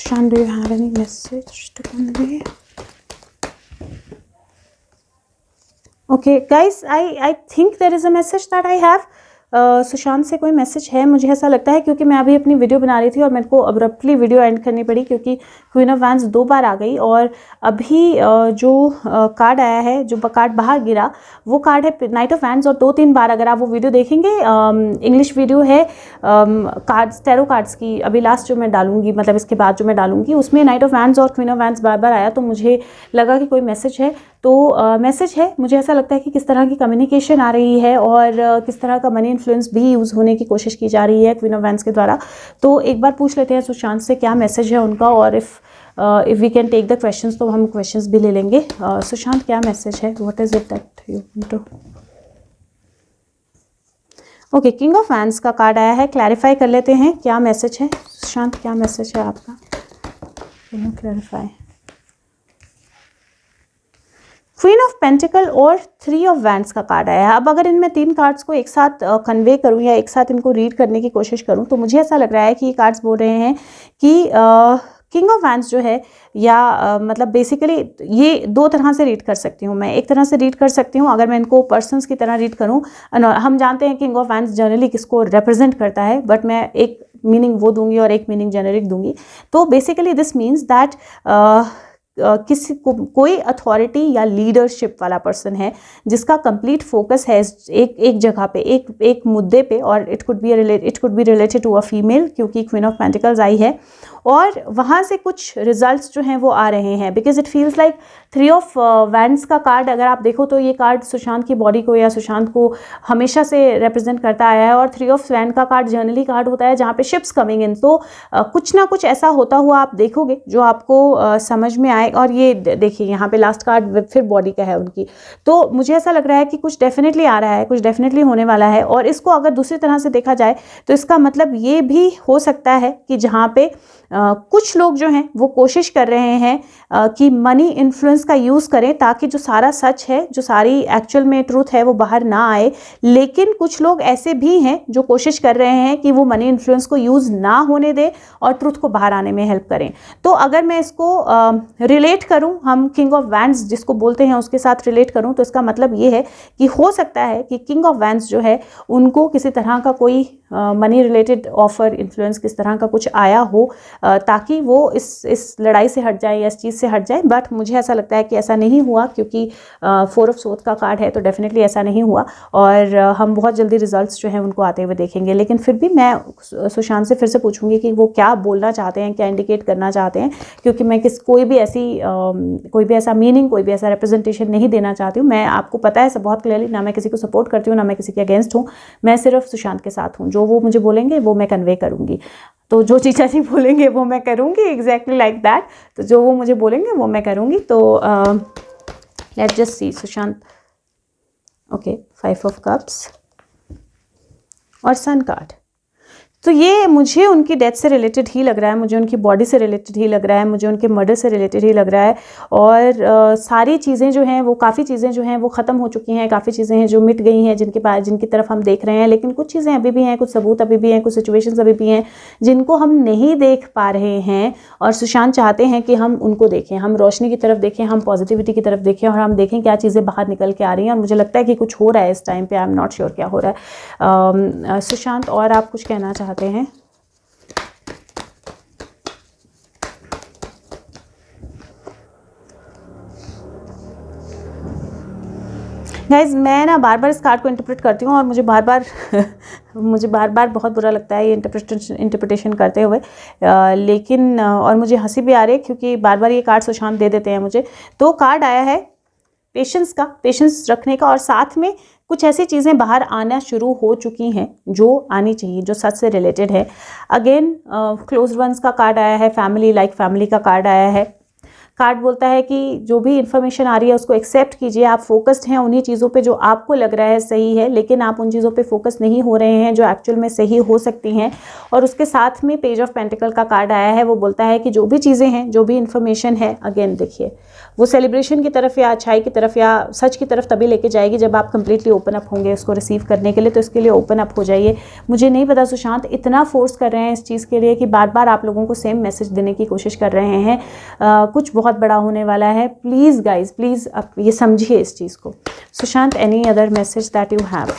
Sushant, do you have any message to convey? Okay, guys, I think there is a message that I have. Sushant से कोई message है, मुझे ऐसा लगता है, क्योंकि मैं अभी अपनी वीडियो बना रही थी और मेरे को अब्रप्टली वीडियो एंड करनी पड़ी क्योंकि क्वीन ऑफ वैंड्स 2 बार आ गई। और अभी जो कार्ड आया है, जो कार्ड बाहर गिरा, वो कार्ड है नाइट ऑफ वैंड्स। और 2-3 बार अगर आप वो वीडियो देखेंगे, इंग्लिश वीडियो है कार्ड्स, टैरो कार्ड्स की, अभी लास्ट जो मैं डालूंगी, मतलब इसके बाद जो मैं डालूंगी, उसमें नाइट ऑफ वैंड्स और क्वीन ऑफ वैंड्स बार बार आया। तो मुझे लगा कि कोई मैसेज है, तो मैसेज है। मुझे ऐसा लगता है कि किस तरह की कम्युनिकेशन आ रही है और किस तरह का मनी इन्फ्लुएंस भी यूज़ होने की कोशिश की जा रही है क्वीन ऑफ वैंड्स के द्वारा। तो एक बार पूछ लेते हैं सुशांत से क्या मैसेज है उनका, और if we can take the questions तो हम क्वेश्चंस भी ले लेंगे। सुशांत, क्या मैसेज है? What is it that you want to? Okay, king of wands का कार्ड आया है। क्लैरिफाई कर लेते हैं क्या मैसेज है। सुशांत, क्या मैसेज है आपका? क्लैरिफाई। क्वीन ऑफ पेंटिकल और 3 ऑफ वैंड्स का कार्ड आया है। अब अगर इनमें 3 कार्ड्स को एक साथ कन्वे करूं या एक साथ इनको रीड करने की कोशिश करूं, तो मुझे ऐसा लग रहा है कि ये कार्ड्स बोल रहे हैं कि किंग ऑफ वैंड्स जो है, या मतलब बेसिकली ये 2 तरह से रीड कर सकती हूँ मैं। एक तरह से रीड कर सकती हूँ अगर मैं इनको पर्सन्स की तरह रीड करूँ। हम जानते हैं किंग ऑफ वैंड्स जनरली किसको रिप्रेजेंट करता है, बट मैं एक मीनिंग वो दूंगी और एक मीनिंग जेनरिक दूंगी। तो बेसिकली दिस मीन्स दैट किसी को कोई अथॉरिटी या लीडरशिप वाला पर्सन है जिसका कंप्लीट फोकस है एक जगह पे, एक मुद्दे पे, और it could be related to a female, क्योंकि क्वीन ऑफ पेंटिकल्स आई है और वहाँ से कुछ रिजल्ट्स जो हैं वो आ रहे हैं। Because it feels like 3 of wands का कार्ड अगर आप देखो तो ये कार्ड सुशांत की बॉडी को या सुशांत को हमेशा से रिप्रेजेंट करता आया है। और 3 ऑफ वैंड का कार्ड जर्नली कार्ड होता है जहाँ पे शिप्स कमिंग इन। तो कुछ ना कुछ ऐसा होता हुआ आप देखोगे जो आपको समझ में आए। और ये देखिए यहाँ पे लास्ट कार्ड फिर बॉडी का है उनकी। तो मुझे ऐसा लग रहा है कि कुछ डेफिनेटली आ रहा है, कुछ डेफिनेटली होने वाला है। और इसको अगर दूसरी तरह से देखा जाए तो इसका मतलब ये भी हो सकता है कि जहाँ पे कुछ लोग जो हैं वो कोशिश कर रहे हैं कि मनी इन्फ्लुएंस का यूज़ करें ताकि जो सारा सच है, जो सारी एक्चुअल में ट्रूथ है, वो बाहर ना आए। लेकिन कुछ लोग ऐसे भी हैं जो कोशिश कर रहे हैं कि वो मनी इन्फ्लुएंस को यूज़ ना होने दें और ट्रूथ को बाहर आने में हेल्प करें। तो अगर मैं इसको रिलेट करूं, हम किंग ऑफ वैंड्स जिसको बोलते हैं उसके साथ रिलेट करूं, तो इसका मतलब ये है कि हो सकता है कि किंग ऑफ वैंड्स जो है उनको किसी तरह का कोई मनी रिलेटेड ऑफर, इन्फ्लुएंस किस तरह का कुछ आया हो ताकि वो इस लड़ाई से हट जाए या इस चीज़ से हट जाए। बट मुझे ऐसा लगता है कि ऐसा नहीं हुआ, क्योंकि 4 ऑफ सोर्ड का कार्ड है, तो डेफिनेटली ऐसा नहीं हुआ। और हम बहुत जल्दी रिजल्ट्स जो हैं उनको आते हुए देखेंगे। लेकिन फिर भी मैं सुशांत से फिर से पूछूंगी कि वो क्या बोलना चाहते हैं, क्या इंडिकेट करना चाहते हैं, क्योंकि मैं कोई भी ऐसा मीनिंग, कोई भी ऐसा रिप्रेजेंटेशन नहीं देना चाहती हूँ। मैं, आपको पता है सब बहुत क्लियरली, ना मैं किसी को सपोर्ट करती हूँ ना मैं किसी के अगेंस्ट हूँ। मैं सिर्फ सुशांत के साथ हूँ। जो वो मुझे बोलेंगे वो मैं कन्वे करूँगी। तो जो चीज़ा जी बोलेंगे वो मैं करूँगी, एग्जैक्टली लाइक दैट। तो जो वो मुझे बोलेंगे वो मैं करूँगी। तो let's just see Sushant. Okay, 5 of cups और सन कार्ड। तो ये मुझे उनकी डेथ से रिलेटेड ही लग रहा है, मुझे उनकी बॉडी से रिलेटेड ही लग रहा है, मुझे उनके मर्डर से रिलेटेड ही लग रहा है। और सारी चीज़ें जो हैं वो, काफ़ी चीज़ें जो हैं वो ख़त्म हो चुकी हैं, काफ़ी चीज़ें हैं जो मिट गई हैं, जिनकी तरफ हम देख रहे हैं। लेकिन कुछ चीज़ें अभी भी हैं, कुछ सबूत अभी भी हैं, कुछ सिचुएशंस अभी भी हैं जिनको हम नहीं देख पा रहे हैं। और सुशांत चाहते हैं कि हम उनको देखें, हम रोशनी की तरफ देखें, हम पॉजिटिविटी की तरफ देखें और हम देखें क्या चीज़ें बाहर निकल के आ रही हैं। और मुझे लगता है कि कुछ हो रहा है इस टाइम पे। आई एम नॉट श्योर क्या हो रहा है। सुशांत, और आप कुछ कहना चाहते हैं? गाइज, मैं ना बार बार इस कार्ड को इंटरप्रेट करती हूँ और मुझे बार बार बहुत बुरा लगता है ये इंटरप्रिटेशन करते हुए। लेकिन और मुझे हंसी भी आ रही है क्योंकि बार बार ये कार्ड सुशांत दे देते हैं मुझे। तो कार्ड आया है पेशेंस का, पेशेंस रखने का, और साथ में कुछ ऐसी चीज़ें बाहर आना शुरू हो चुकी हैं जो आनी चाहिए, जो सच से रिलेटेड है। अगेन क्लोज वंस का कार्ड आया है, फैमिली, लाइक फैमिली का कार्ड आया है। कार्ड बोलता है कि जो भी इन्फॉर्मेशन आ रही है उसको एक्सेप्ट कीजिए, आप फोकस्ड हैं उन्हीं चीज़ों पे जो आपको लग रहा है सही है, लेकिन आप उन चीज़ों पे फोकस नहीं हो रहे हैं जो एक्चुअल में सही हो सकती हैं। और उसके साथ में पेज ऑफ पेंटिकल का कार्ड आया है, वो बोलता है कि जो भी चीज़ें हैं, जो भी इन्फॉर्मेशन है, अगेन देखिए वो सेलिब्रेशन की तरफ या अच्छाई की तरफ या सच की तरफ तभी लेके जाएगी जब आप कंप्लीटली ओपन अप होंगे उसको रिसीव करने के लिए। तो इसके लिए ओपन अप हो जाइए। मुझे नहीं पता सुशांत इतना फोर्स कर रहे हैं इस चीज़ के लिए कि बार बार आप लोगों को सेम मैसेज देने की कोशिश कर रहे हैं। कुछ बहुत बड़ा होने वाला है। प्लीज़ गाइज, प्लीज़ आप ये समझिए इस चीज़ को। Sushant, any other message that you have?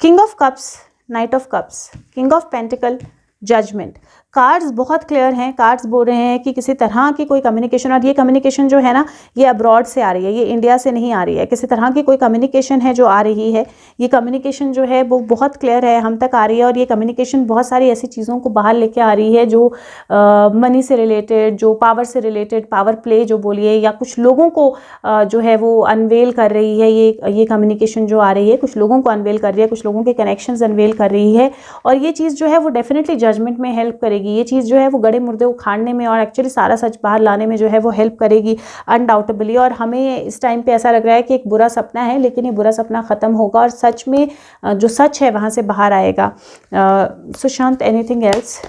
King of cups, knight of cups, king of pentacle, judgement. Cards बहुत क्लियर हैं। कार्ड्स बोल रहे हैं कि किसी तरह की कोई कम्युनिकेशन, और ये कम्युनिकेशन जो है ना ये अब्रॉड से आ रही है, ये इंडिया से नहीं आ रही है। किसी तरह की कोई कम्युनिकेशन है जो आ रही है। ये कम्युनिकेशन जो है वो बहुत क्लियर है, हम तक आ रही है। और ये कम्युनिकेशन बहुत सारी ऐसी चीज़ों को बाहर लेके आ रही है जो मनी से रिलेटेड, जो पावर से रिलेटेड, पावर प्ले जो बोलिए, या कुछ लोगों को जो है वो अनवेल कर रही है। ये कम्युनिकेशन जो आ रही है कुछ लोगों को अनवेल कर रही है, कुछ लोगों के कनेक्शंस अनवेल कर रही है। और ये चीज़ जो है वो डेफिनेटली जजमेंट में हेल्प करेगी। ये चीज़ जो है वो गड़े मुर्दे उखाड़ने में और एक्चुअली सारा सच बाहर लाने में जो है वो हेल्प करेगी अनडाउटेबली। और हमें इस टाइम पे ऐसा लग रहा है कि एक बुरा सपना है, लेकिन ये बुरा सपना ख़त्म होगा और सच में जो सच है वहाँ से बाहर आएगा। Sushant, anything else?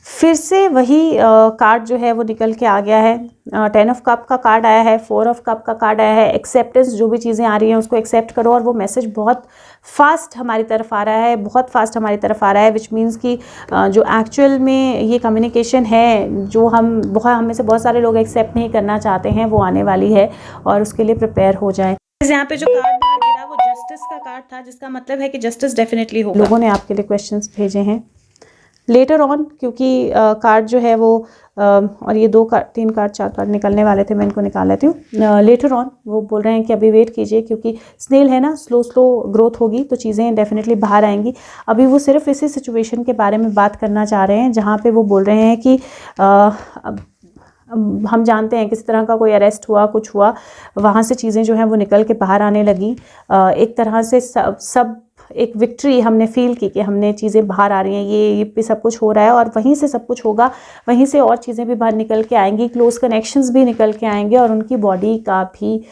फिर से वही कार्ड जो है वो निकल के आ गया है। 10 ऑफ कप का कार्ड आया है, 4 ऑफ कप का कार्ड आया है। एक्सेप्टेंस, जो भी चीज़ें आ रही हैं उसको एक्सेप्ट करो। और वो मैसेज बहुत फास्ट हमारी तरफ आ रहा है, बहुत फास्ट हमारी तरफ आ रहा है, विच मीन्स कि जो एक्चुअल में ये कम्युनिकेशन है जो हम में से बहुत सारे लोग एक्सेप्ट नहीं करना चाहते हैं, वो आने वाली है और उसके लिए प्रिपेयर हो जाएं। यहाँ पे जो कार्ड बाहर गिरा वो जस्टिस का कार्ड था, जिसका मतलब है कि जस्टिस डेफिनेटली होगा। लोगों ने आपके लिए क्वेश्चंस भेजे हैं लेटर ऑन, क्योंकि कार्ड जो है वो और ये 2 कार्ड, 3 कार्ड, 4 कार्ड निकलने वाले थे, मैं इनको निकाल लेती हूँ। लेटर ऑन वो बोल रहे हैं कि अभी वेट कीजिए, क्योंकि स्नेल है ना, स्लो ग्रोथ होगी तो चीज़ें डेफिनेटली बाहर आएंगी। अभी वो सिर्फ इसी सिचुएशन के बारे में बात करना चाह रहे हैं जहाँ पे वो बोल रहे हैं कि हम जानते हैं किसी तरह का कोई अरेस्ट हुआ, कुछ हुआ, वहाँ से चीज़ें जो हैं वो निकल के बाहर आने लगी। एक तरह से सब एक विक्ट्री हमने फील की कि हमने चीज़ें बाहर आ रही हैं, ये भी सब कुछ हो रहा है और वहीं से सब कुछ होगा, वहीं से और चीज़ें भी बाहर निकल के आएंगी, क्लोज कनेक्शंस भी निकल के आएंगे और उनकी बॉडी का भी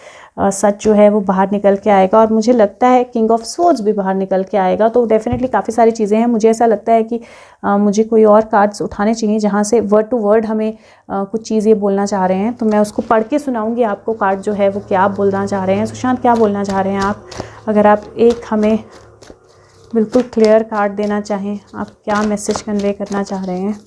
सच जो है वो बाहर निकल के आएगा। और मुझे लगता है किंग ऑफ स्वॉर्ड्स भी बाहर निकल के आएगा। तो डेफिनेटली काफ़ी सारी चीज़ें हैं। मुझे ऐसा लगता है कि मुझे कोई और कार्ड्स उठाने चाहिए जहाँ से वर्ड टू वर्ड हमें कुछ चीज़ ये बोलना चाह रहे हैं, तो मैं उसको पढ़ के सुनाऊंगी आपको कार्ड जो है वो क्या बोलना चाह रहे हैं। सुशांत, क्या बोलना चाह रहे हैं आप? अगर आप एक हमें बिल्कुल क्लियर कार्ड देना चाहें, आप क्या मैसेज कन्वे करना चाह रहे हैं?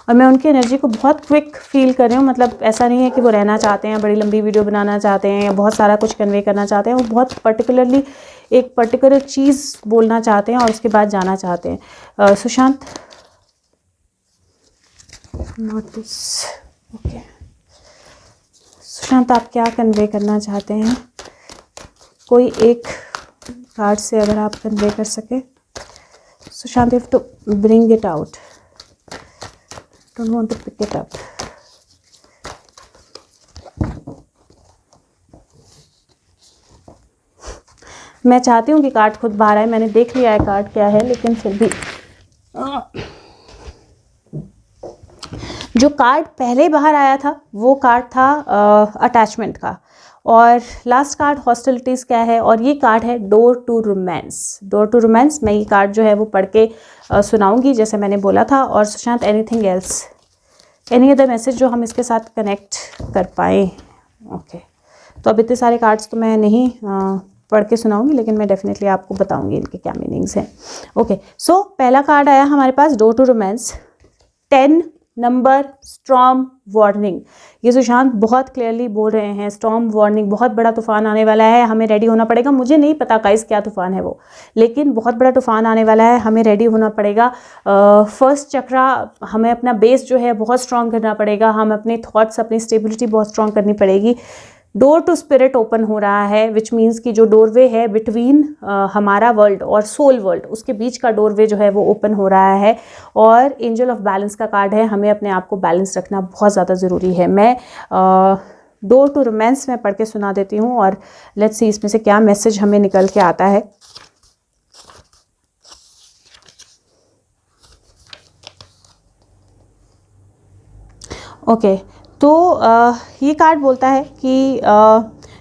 और मैं उनकी एनर्जी को बहुत क्विक फील कर रही हूँ, मतलब ऐसा नहीं है कि वो रहना चाहते हैं, बड़ी लंबी वीडियो बनाना चाहते हैं या बहुत सारा कुछ कन्वे करना चाहते हैं। वो बहुत पर्टिकुलरली एक पर्टिकुलर चीज़ बोलना चाहते हैं और उसके बाद जाना चाहते हैं। Sushant, notice, okay. सुशांत, आप क्या कन्वे करना चाहते हैं? कोई एक कार्ड से अगर आप कन्वे कर सके। Sushant, if two bring it out, don't want to pick it up. मैं चाहती हूँ कि कार्ड खुद बाहर आए। मैंने देख लिया है कार्ड क्या है, लेकिन फिर भी जो कार्ड पहले बाहर आया था वो कार्ड था अटैचमेंट का, और लास्ट कार्ड हॉस्टिलिटीज़ क्या है, और ये कार्ड है door to romance. Door to romance, मैं ये कार्ड जो है वो पढ़ के सुनाऊंगी जैसे मैंने बोला था। और Sushant, anything else, any other message जो हम इसके साथ कनेक्ट कर पाएँ? ओके, तो अब इतने सारे कार्ड्स तो मैं नहीं पढ़ के सुनाऊंगी, लेकिन मैं डेफिनेटली आपको बताऊंगी इनके क्या मीनिंग्स हैं। ओके, सो पहला कार्ड आया हमारे पास door to romance, 10 number, storm warning. ये सुशांत बहुत क्लियरली बोल रहे हैं, स्टॉर्म वार्निंग, बहुत बड़ा तूफान आने वाला है, हमें रेडी होना पड़ेगा। मुझे नहीं पता गाइस क्या तूफान है वो, लेकिन बहुत बड़ा तूफान आने वाला है, हमें रेडी होना पड़ेगा। फर्स्ट चक्रा, हमें अपना बेस जो है बहुत स्ट्रॉन्ग करना पड़ेगा, हम अपने थॉट्स, अपनी स्टेबिलिटी बहुत स्ट्रॉन्ग करनी पड़ेगी। डोर टू स्पिरिट ओपन हो रहा है, विच मीन्स कि जो डोरवे है बिटवीन हमारा वर्ल्ड और सोल वर्ल्ड, उसके बीच का डोरवे जो है वो ओपन हो रहा है। और एंजल ऑफ बैलेंस का कार्ड है, हमें अपने आप को बैलेंस रखना बहुत ज़्यादा ज़रूरी है। डोर टू रोमांस मैं पढ़ के सुना देती हूँ और लेट्स सी इसमें से क्या मैसेज हमें निकल के आता है। ओके तो ये कार्ड बोलता है कि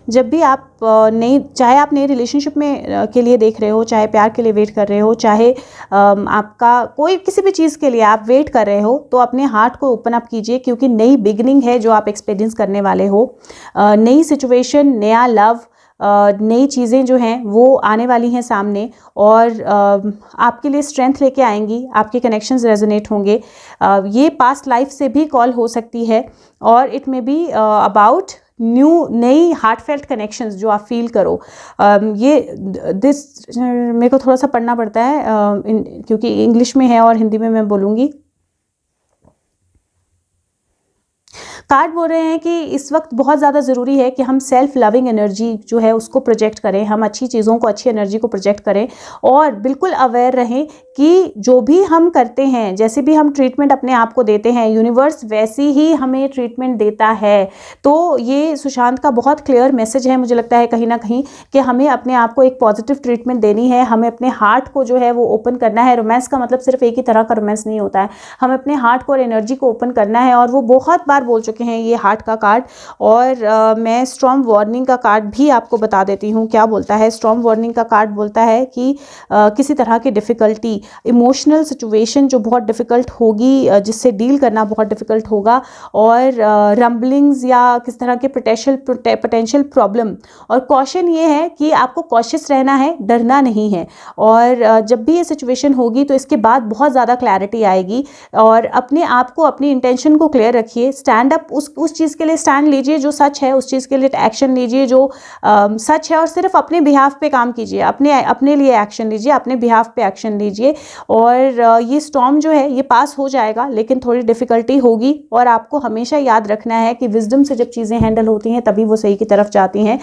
जब भी आप चाहे आप नए रिलेशनशिप में के लिए देख रहे हो, चाहे प्यार के लिए वेट कर रहे हो, चाहे आपका कोई किसी भी चीज़ के लिए आप वेट कर रहे हो, तो अपने हार्ट को ओपन अप कीजिए क्योंकि नई बिगनिंग है जो आप एक्सपीरियंस करने वाले हो। नई सिचुएशन, नया लव, नई चीज़ें जो हैं वो आने वाली हैं सामने और आपके लिए स्ट्रेंथ लेके आएंगी, आपके कनेक्शंस रेजोनेट होंगे। ये पास्ट लाइफ से भी कॉल हो सकती है और इट मे बी अबाउट नई हार्टफेल्ट कनेक्शंस जो आप फील करो। ये मेरे को थोड़ा सा पढ़ना पड़ता है क्योंकि इंग्लिश में है और हिंदी में मैं बोलूँगी। कार्ड बोल रहे हैं कि इस वक्त बहुत ज़्यादा ज़रूरी है कि हम सेल्फ लविंग एनर्जी जो है उसको प्रोजेक्ट करें, हम अच्छी चीज़ों को, अच्छी एनर्जी को प्रोजेक्ट करें और बिल्कुल अवेयर रहें कि जो भी हम करते हैं, जैसे भी हम ट्रीटमेंट अपने आप को देते हैं, यूनिवर्स वैसी ही हमें ट्रीटमेंट देता है। तो ये सुशांत का बहुत क्लियर मैसेज है मुझे लगता है कहीं ना कहीं कि हमें अपने आप को एक पॉजिटिव ट्रीटमेंट देनी है, हमें अपने हार्ट को जो है वो ओपन करना है। रोमांस का मतलब सिर्फ एक ही तरह का रोमांस नहीं होता है, हमें अपने हार्ट को और एनर्जी को ओपन करना है और वो बहुत बार बोल चुके हैं ये हार्ट का कार्ड। और मैं स्टॉर्म वार्निंग का कार्ड भी आपको बता देती हूँ क्या बोलता है। स्टॉर्म वार्निंग का कार्ड बोलता है कि किसी तरह की डिफ़िकल्टी, इमोशनल सिचुएशन जो बहुत डिफ़िकल्ट होगी, जिससे डील करना बहुत डिफ़िकल्ट होगा, और रंबलिंग्स या किस तरह के पोटेंशियल प्रॉब्लम। और कॉशन ये है कि आपको कॉशियस रहना है, डरना नहीं है। और जब भी ये सिचुएशन होगी तो इसके बाद बहुत ज़्यादा क्लैरिटी आएगी और अपने आप को, अपनी इंटेंशन को क्लियर रखिए। स्टैंड अप, उस चीज़ के लिए स्टैंड लीजिए जो सच है, उस चीज़ के लिए एक्शन लीजिए जो सच है और सिर्फ अपने बिहाफ पे काम कीजिए, अपने लिए एक्शन लीजिए, अपने बिहाफ पे एक्शन लीजिए। और ये स्टॉर्म जो है ये पास हो जाएगा, लेकिन थोड़ी डिफ़िकल्टी होगी। और आपको हमेशा याद रखना है कि विजडम से जब चीज़ें हैंडल होती हैं तभी वो सही की तरफ जाती हैं।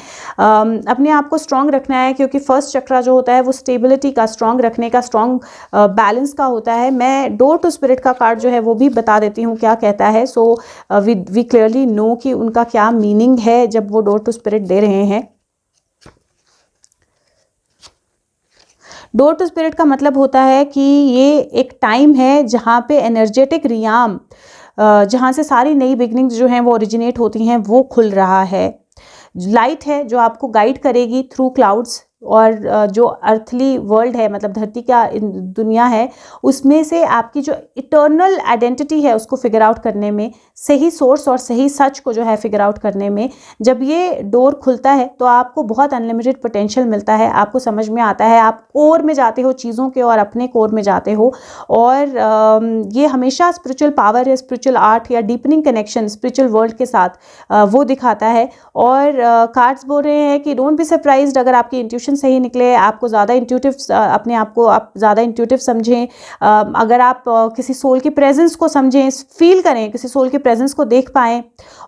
अपने आप को स्ट्रांग रखना है क्योंकि फर्स्ट चक्रा जो होता है वो स्टेबिलिटी का, स्ट्रांग रखने का, स्ट्रांग बैलेंस का होता है। मैं डोर टू स्पिरिट का कार्ड जो है वो भी बता देती हूँ क्या कहता है। सो वी क्लियरली नो कि उनका क्या मीनिंग है जब वो डोर टू स्पिरिट दे रहे हैं। डोर टू स्पिरिट का मतलब होता है कि ये एक टाइम है जहाँ पे एनर्जेटिक रियाम, जहाँ से सारी नई बिगनिंग्स जो हैं वो ओरिजिनेट होती हैं, वो खुल रहा है। लाइट है जो आपको गाइड करेगी थ्रू क्लाउड्स, और जो अर्थली वर्ल्ड है, मतलब धरती का दुनिया है, उसमें से आपकी जो इटर्नल आइडेंटिटी है उसको फिगर आउट करने में, सही सोर्स और सही सच को जो है फिगर आउट करने में, जब ये डोर खुलता है तो आपको बहुत अनलिमिटेड पोटेंशियल मिलता है। आपको समझ में आता है, आप कोर में जाते हो चीज़ों के और अपने कोर में जाते हो। और ये हमेशा स्पिरिचुअल पावर या स्पिरिचुअल आर्ट या डीपनिंग कनेक्शन स्पिरिचुअल वर्ल्ड के साथ वो दिखाता है। और कार्ड्स बोल रहे हैं कि डोंट बी सरप्राइज्ड अगर आपकी इंट्यूशन सही निकले, आपको ज़्यादा इंट्यूटिव, अपने आप को आप ज़्यादा इंट्यूटिव समझें। अगर आप किसी सोल की प्रेजेंस को समझें, फील करें, किसी सोल की प्रेजेंस को देख पाएँ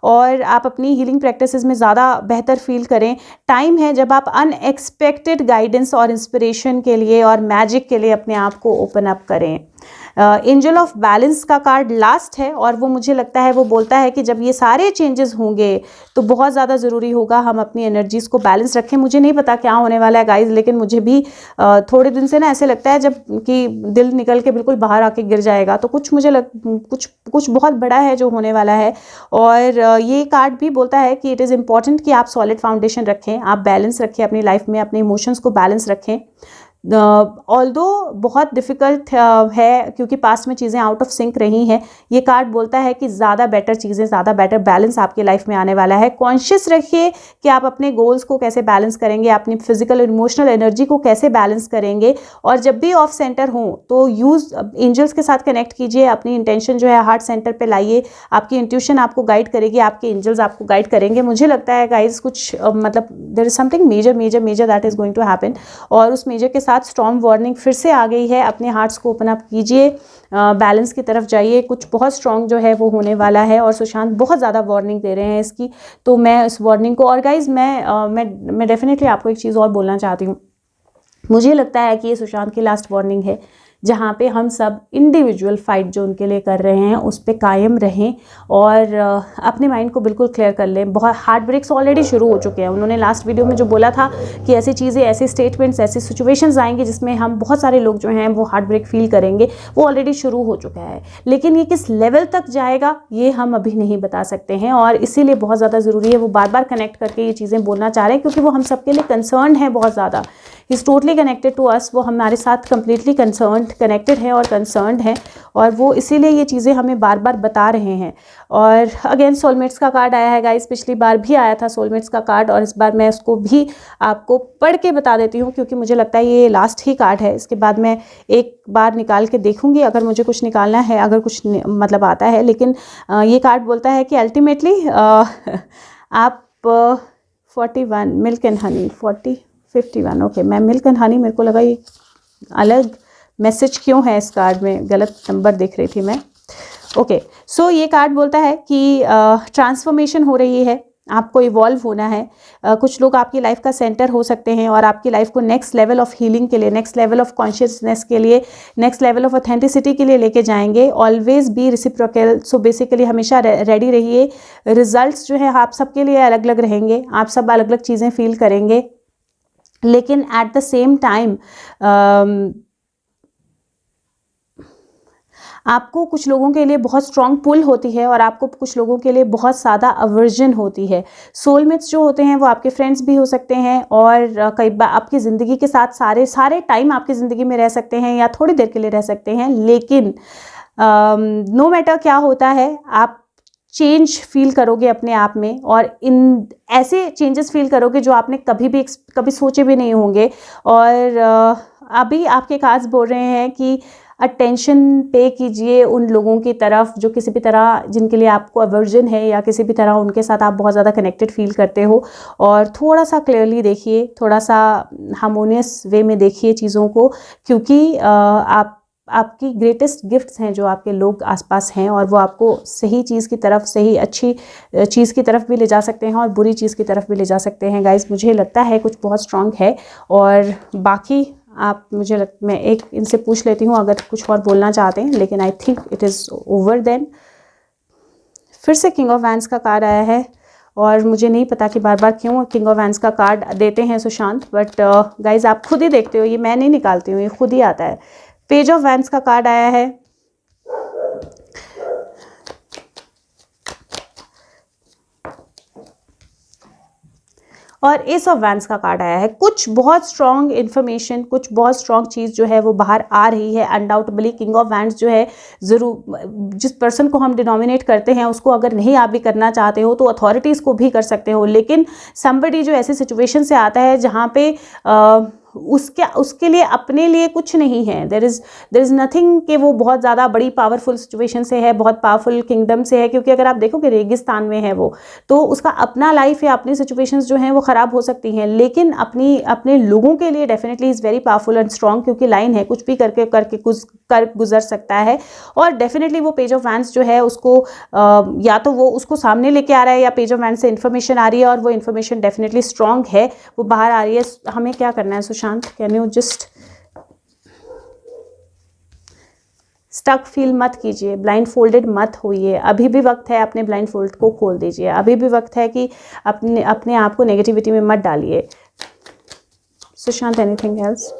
और आप अपनी हीलिंग प्रैक्टिसेस में ज़्यादा बेहतर फील करें। टाइम है जब आप अनएक्सपेक्टेड गाइडेंस और इंस्पिरेशन के लिए और मैजिक के लिए अपने आप को ओपन अप करें। एंजल ऑफ बैलेंस का कार्ड लास्ट है और वो मुझे लगता है वो बोलता है कि जब ये सारे चेंजेस होंगे तो बहुत ज़्यादा ज़रूरी होगा हम अपनी एनर्जीज़ को बैलेंस रखें। मुझे नहीं पता क्या होने वाला है गाइज, लेकिन मुझे भी थोड़े दिन से ना ऐसे लगता है जब कि दिल निकल के बिल्कुल बाहर आके गिर जाएगा। तो कुछ बहुत बड़ा है जो होने वाला है। और ये कार्ड भी बोलता है कि इट इज़ इम्पॉर्टेंट कि आप सॉलिड फाउंडेशन रखें, आप बैलेंस रखें अपनी लाइफ में, अपने इमोशंस को बैलेंस रखें। ऑल्दो बहुत डिफ़िकल्ट है क्योंकि पास्ट में चीज़ें आउट ऑफ सिंक रही हैं। ये कार्ड बोलता है कि ज़्यादा बेटर चीज़ें, ज़्यादा बेटर बैलेंस आपकी लाइफ में आने वाला है। कॉन्शियस रखिए कि आप अपने गोल्स को कैसे बैलेंस करेंगे, अपनी फिजिकल और इमोशनल एनर्जी को कैसे बैलेंस करेंगे। और जब भी ऑफ सेंटर हो तो यूज़ एंजल्स के साथ कनेक्ट कीजिए, अपनी इंटेंशन जो है हार्ट सेंटर पर लाइए। आपकी इंट्यूशन आपको गाइड करेगी, आपके एंजल्स आपको गाइड करेंगे। मुझे लगता है गाइज कुछ मतलब there is something major that is going to happen. और उस मेजर के साथ स्टॉर्म वार्निंग फिर से आ गई है। अपने हार्ट्स को ओपन अप कीजिए, बैलेंस की तरफ जाइए। कुछ बहुत स्ट्रॉन्ग जो है वो होने वाला है और सुशांत बहुत ज़्यादा वार्निंग दे रहे हैं इसकी। तो मैं इस वार्निंग को, और गाइज मैं डेफिनेटली आपको एक चीज़ और बोलना चाहती हूँ। मुझे लगता है कि ये सुशांत की लास्ट वार्निंग है। जहाँ पे हम सब इंडिविजुअल फाइट जो उनके लिए कर रहे हैं उस पर कायम रहें और अपने माइंड को बिल्कुल क्लियर कर लें। बहुत हार्ट ब्रेक्स ऑलरेडी शुरू हो चुके हैं। उन्होंने लास्ट वीडियो में जो बोला था कि ऐसी चीज़ें, ऐसे स्टेटमेंट्स, ऐसी सिचुएशंस आएंगी जिसमें हम बहुत सारे लोग जो हैं वो हार्ट ब्रेक फील करेंगे, वो ऑलरेडी शुरू हो चुका है। लेकिन ये किस लेवल तक जाएगा ये हम अभी नहीं बता सकते हैं और इसीलिए बहुत ज़्यादा ज़रूरी है वो बार बार कनेक्ट करके ये चीज़ें बोलना चाह रहे हैं, क्योंकि वो हम सबके लिए कंसर्न है बहुत ज़्यादा। Is totally connected to us, वो हमारे साथ कम्प्लीटली कनेक्टेड है और कंसर्न्ड है और वो इसीलिए ये चीज़ें हमें बार बार बता रहे हैं। और अगेन सोलमेट्स का कार्ड आया है गाइस, पिछली बार भी आया था सोलमेट्स का कार्ड और इस बार मैं उसको भी आपको पढ़ के बता देती हूँ, क्योंकि मुझे लगता है ये लास्ट ही कार्ड है। इसके बाद मैं एक बार निकाल के देखूँगी अगर मुझे कुछ निकालना है, अगर कुछ मतलब आता है। लेकिन ये कार्ड बोलता है कि अल्टीमेटली आप 41 मिल्क एंड हनी 51 ओके, मैं मिल्क एंड हनी, मेरे को लगा ये अलग मैसेज क्यों है इस कार्ड में, गलत नंबर देख रही थी मैं। ओके, सो ये कार्ड बोलता है कि ट्रांसफॉर्मेशन हो रही है, आपको इवॉल्व होना है। कुछ लोग आपकी लाइफ का सेंटर हो सकते हैं और आपकी लाइफ को नेक्स्ट लेवल ऑफ हीलिंग के लिए, नेक्स्ट लेवल ऑफ कॉन्शियसनेस के लिए, नेक्स्ट लेवल ऑफ ऑथेंटिसिटी के लिए लेके जाएंगे। Always be reciprocal, so basically हमेशा रेडी रहिए। रिजल्ट्स जो है आप सबके लिए अलग अलग रहेंगे, आप सब अलग अलग चीज़ें फील करेंगे, लेकिन एट द सेम टाइम आपको कुछ लोगों के लिए बहुत स्ट्रॉन्ग पुल होती है और आपको कुछ लोगों के लिए बहुत ज़्यादा अवर्जन होती है। सोलमेट्स जो होते हैं वो आपके फ्रेंड्स भी हो सकते हैं और कई बार आपकी ज़िंदगी के साथ सारे टाइम आपकी ज़िंदगी में रह सकते हैं या थोड़ी देर के लिए रह सकते हैं। लेकिन नो मैटर क्या होता है, आप चेंज फील करोगे अपने आप में और इन ऐसे चेंजेस फील करोगे जो आपने कभी सोचे भी नहीं होंगे। और अभी आपके कार्ड्स बोल रहे हैं कि अटेंशन पे कीजिए उन लोगों की तरफ जो किसी भी तरह, जिनके लिए आपको अवर्जन है या किसी भी तरह उनके साथ आप बहुत ज़्यादा कनेक्टेड फील करते हो, और थोड़ा सा क्लियरली देखिए, थोड़ा सा हार्मोनियस वे में देखिए चीज़ों को, क्योंकि आपकी ग्रेटेस्ट गिफ्ट्स हैं जो आपके लोग आसपास हैं और वो आपको सही चीज़ की तरफ, सही अच्छी चीज़ की तरफ भी ले जा सकते हैं और बुरी चीज़ की तरफ भी ले जा सकते हैं। गाइस, मुझे लगता है कुछ बहुत स्ट्रांग है। और बाकी मैं एक इनसे पूछ लेती हूँ अगर कुछ और बोलना चाहते हैं, लेकिन I think it is over then. फिर से किंग ऑफ वैंड्स का कार्ड आया है और मुझे नहीं पता कि बार बार क्यों किंग ऑफ वैंड्स का कार्ड देते हैं सुशांत, बट गाइज आप खुद ही देखते हो, ये मैं नहीं निकालती हूँ, ये खुद ही आता है। पेज ऑफ वैंड्स का कार्ड आया है, और एस ऑफ वैंड्स का कार्ड आया है। कुछ बहुत स्ट्रॉन्ग इन्फॉर्मेशन, कुछ बहुत स्ट्रॉन्ग चीज़ जो है वो बाहर आ रही है। अनडाउटेबली किंग ऑफ वैंड्स जो है, ज़रूर जिस पर्सन को हम डिनोमिनेट करते हैं उसको अगर नहीं आप भी करना चाहते हो तो अथॉरिटीज़ को भी कर सकते हो, लेकिन समबडी जो ऐसी सिचुएशन से आता है जहाँ पे उसके लिए अपने लिए कुछ नहीं है, देयर इज़ नथिंग कि वो बहुत ज़्यादा बड़ी पावरफुल सिचुएशन से है, बहुत पावरफुल किंगडम से है, क्योंकि अगर आप देखो कि रेगिस्तान में है वो, तो उसका अपना लाइफ या अपनी सिचुएशंस जो हैं वो ख़राब हो सकती हैं, लेकिन अपने लोगों के लिए definitely is very powerful and strong, क्योंकि लाइन है, कुछ भी करके गुजर सकता है। और डेफिनेटली वो पेज ऑफ वैंड्स जो है उसको या तो वो उसको सामने लेके आ रहा है या पेज ऑफ वैंड्स से इन्फॉर्मेशन आ रही है और वो इन्फॉर्मेशन डेफिनेटली स्ट्रॉन्ग है, वो बाहर आ रही है। हमें क्या करना है Sushant, can you just stuck feel मत कीजिए, ब्लाइंड फोल्डेड मत होइए, अभी भी वक्त है, अपने ब्लाइंड फोल्ड को खोल दीजिए, अभी भी वक्त है कि अपने आप को नेगेटिविटी में मत डालिए। Sushant, anything else?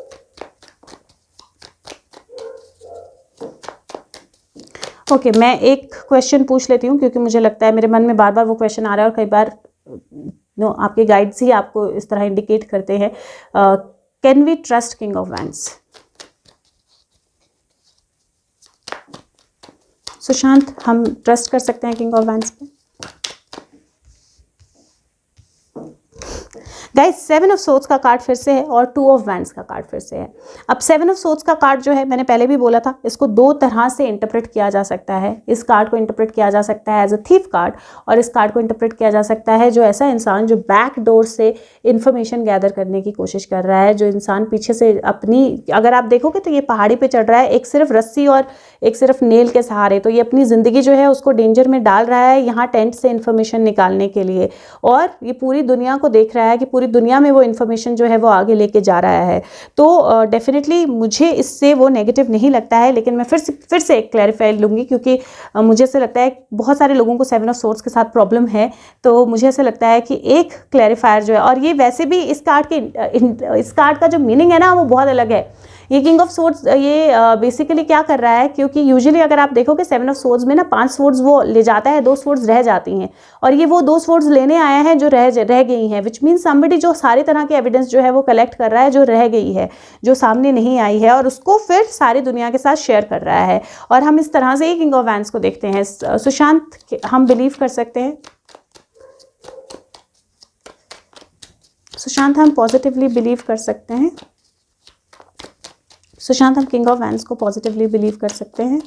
ओके, मैं एक क्वेश्चन पूछ लेती हूँ क्योंकि मुझे लगता है मेरे मन में बार बार वो क्वेश्चन आ रहा है और कई बार आपके गाइड्स ही आपको इस तरह इंडिकेट करते हैं। Can we trust king of wands? Sushant, हम ट्रस्ट कर सकते हैं किंग ऑफ वैंड्स पे? गाइस, 7 ऑफ सोर्ड्स का कार्ड फिर से है और 2 ऑफ वैंड्स का कार्ड फिर से है। अब 7 ऑफ सोर्ड्स का कार्ड जो है, मैंने पहले भी बोला था, इसको 2 तरह से इंटरप्रेट किया जा सकता है। इस कार्ड को इंटरप्रेट किया जा सकता है एज अ थीफ कार्ड, और इस कार्ड को इंटरप्रेट किया जा सकता है जो ऐसा इंसान जो बैक डोर से इंफॉर्मेशन गैदर करने की कोशिश कर रहा है, जो इंसान पीछे से अगर आप देखोगे तो ये पहाड़ी पे चढ़ रहा है एक सिर्फ रस्सी और एक सिर्फ नेल के सहारे, तो ये अपनी ज़िंदगी जो है उसको डेंजर में डाल रहा है यहाँ टेंट से इंफॉर्मेशन निकालने के लिए, और ये पूरी दुनिया को देख रहा है कि पूरी पूरी दुनिया में वो इन्फॉर्मेशन जो है वो आगे लेके जा रहा है। तो डेफिनेटली मुझे इससे वो नेगेटिव नहीं लगता है, लेकिन मैं फिर से एक क्लैरिफाई लूँगी, क्योंकि मुझे ऐसा लगता है बहुत सारे लोगों को 7 ऑफ सोर्ड्स के साथ प्रॉब्लम है। तो मुझे ऐसा लगता है कि एक क्लैरिफायर जो है, और ये वैसे भी इस कार्ड का जो मीनिंग है ना वो बहुत अलग है। ये किंग ऑफ सोर्ड्स ये बेसिकली क्या कर रहा है, क्योंकि यूजुअली अगर आप देखोगे 7 ऑफ सोर्ड्स में ना 5 सोर्ड्स वो ले जाता है, 2 सोर्ड्स रह जाती हैं, और ये वो 2 सोर्ड्स लेने आया है जो रह गई हैं, विच मीन्स समबडी जो सारी तरह के एविडेंस जो है वो कलेक्ट कर रहा है, जो रह गई है, जो सामने नहीं आई है, और उसको फिर सारी दुनिया के साथ शेयर कर रहा है। और हम इस तरह से ही किंग ऑफ वैंड्स को देखते हैं। सुशांत हम बिलीव कर सकते हैं, सुशांत हम पॉजिटिवली बिलीव कर सकते हैं, सुशांत हम किंग ऑफ वैंड्स को पॉजिटिवली बिलीव कर सकते हैं।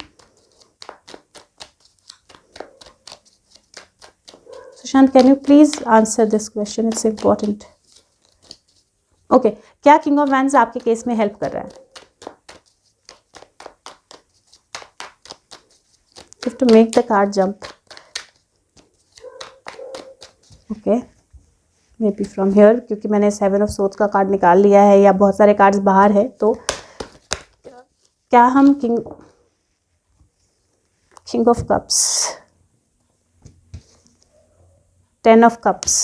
Sushant can you please answer this question, it's important. Okay, क्या किंग ऑफ वैंड्स आपके केस में हेल्प कर रहा है? You have to make the card jump. Okay, maybe from here, क्योंकि मैंने 7 ऑफ सोर्ड्स का कार्ड निकाल लिया है या बहुत सारे कार्ड्स बाहर है, तो क्या हम king of cups, 10 of cups,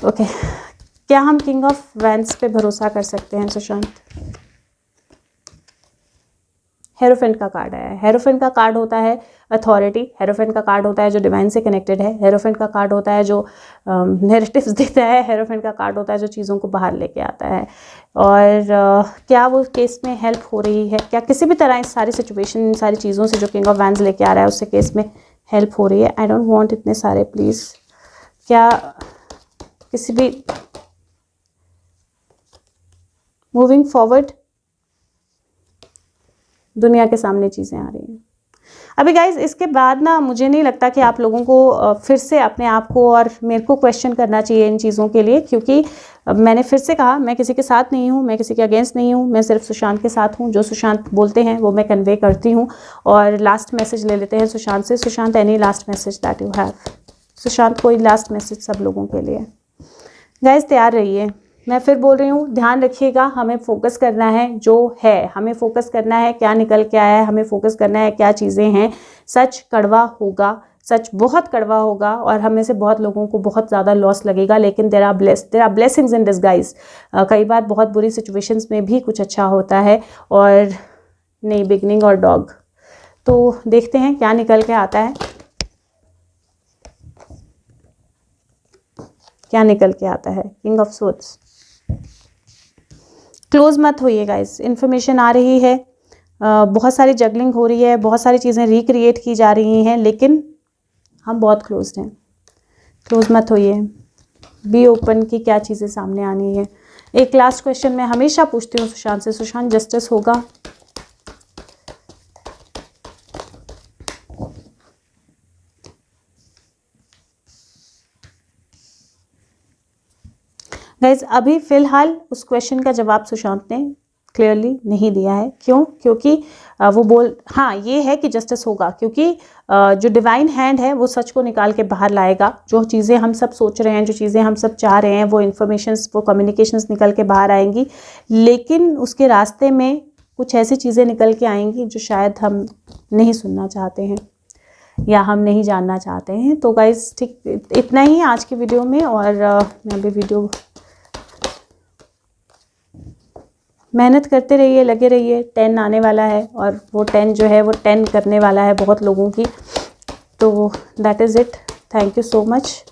okay, क्या हम किंग ऑफ वैंड्स पे भरोसा कर सकते हैं सुशांत? हेरोफेंट का कार्ड है। हेरोफेंट का कार्ड होता है अथॉरिटी, हेरोफेंट का कार्ड होता है जो डिवाइन से कनेक्टेड है, हेरोफेंट का कार्ड होता है जो नैरेटिव्स देता है, हेरोफेंट का कार्ड होता है जो चीज़ों को बाहर लेके आता है। और क्या वो केस में हेल्प हो रही है? क्या किसी भी तरह इस सारी सिचुएशन, इन सारी चीज़ों से जो किंग ऑफ वैंड्स लेके आ रहा है उससे केस में हेल्प हो रही है? आई डोंट वांट इतने सारे प्लीज़। क्या किसी भी मूविंग फॉरवर्ड दुनिया के सामने चीज़ें आ रही हैं अभी गाइज। इसके बाद ना मुझे नहीं लगता कि आप लोगों को फिर से अपने आप को और मेरे को क्वेश्चन करना चाहिए इन चीज़ों के लिए, क्योंकि मैंने फिर से कहा मैं किसी के साथ नहीं हूँ, मैं किसी के अगेंस्ट नहीं हूँ, मैं सिर्फ सुशांत के साथ हूँ। जो सुशांत बोलते हैं वो मैं कन्वे करती हूँ। और लास्ट मैसेज ले लेते हैं सुशांत से। Sushant, any last message that you have? Sushant, कोई लास्ट मैसेज सब लोगों के लिए? गाइज तैयार रहिए, मैं फिर बोल रही हूँ, ध्यान रखिएगा, हमें फोकस करना है जो है, हमें फोकस करना है क्या निकल के आया है, हमें फोकस करना है क्या चीज़ें हैं। सच कड़वा होगा, सच बहुत कड़वा होगा, और हमें से बहुत लोगों को बहुत ज़्यादा लॉस लगेगा, लेकिन there are blessings in disguise. कई बार बहुत बुरी सिचुएशंस में भी कुछ अच्छा होता है, और नई बिगनिंग और डॉग। तो देखते हैं क्या निकल के आता है, क्या निकल के आता है। King of swords. क्लोज मत होइए गाइस, इन्फॉर्मेशन आ रही है, बहुत सारी जगलिंग हो रही है, बहुत सारी चीज़ें रिक्रिएट की जा रही हैं, लेकिन हम बहुत क्लोज हैं। क्लोज मत होइए, बी ओपन की क्या चीज़ें सामने आनी है। एक लास्ट क्वेश्चन मैं हमेशा पूछती हूँ सुशांत से, सुशांत जस्टिस होगा? गाइज अभी फ़िलहाल उस क्वेश्चन का जवाब सुशांत ने क्लियरली नहीं दिया है। क्यों? क्योंकि वो हाँ ये है कि जस्टिस होगा, क्योंकि जो डिवाइन हैंड है वो सच को निकाल के बाहर लाएगा। जो चीज़ें हम सब सोच रहे हैं, जो चीज़ें हम सब चाह रहे हैं, वो इन्फॉर्मेशंस, वो कम्युनिकेशंस निकल के बाहर आएंगी, लेकिन उसके रास्ते में कुछ ऐसी चीज़ें निकल के आएंगी जो शायद हम नहीं सुनना चाहते हैं या हम नहीं जानना चाहते हैं। तो गाइज ठीक इतना ही आज की वीडियो में, और मैं अभी वीडियो मेहनत करते रहिए, लगे रहिए। 10 आने वाला है, और वो 10 जो है वो 10 करने वाला है बहुत लोगों की। तो that is it, thank you so much.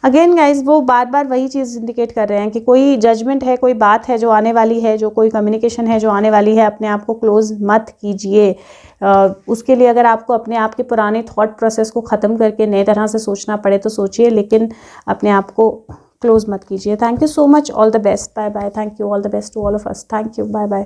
Again guys वो बार बार वही चीज़ इंडिकेट कर रहे हैं कि कोई जजमेंट है, कोई बात है जो आने वाली है, जो कोई कम्युनिकेशन है जो आने वाली है। अपने आप को क्लोज मत कीजिए। उसके लिए अगर आपको अपने आप के पुराने थॉट प्रोसेस को ख़त्म करके नए तरह से सोचना पड़े तो सोचिए, लेकिन अपने आप को क्लोज मत कीजिए। Thank you so much, all the best, bye bye. Thank you, all the best to all of us. Thank you, bye bye.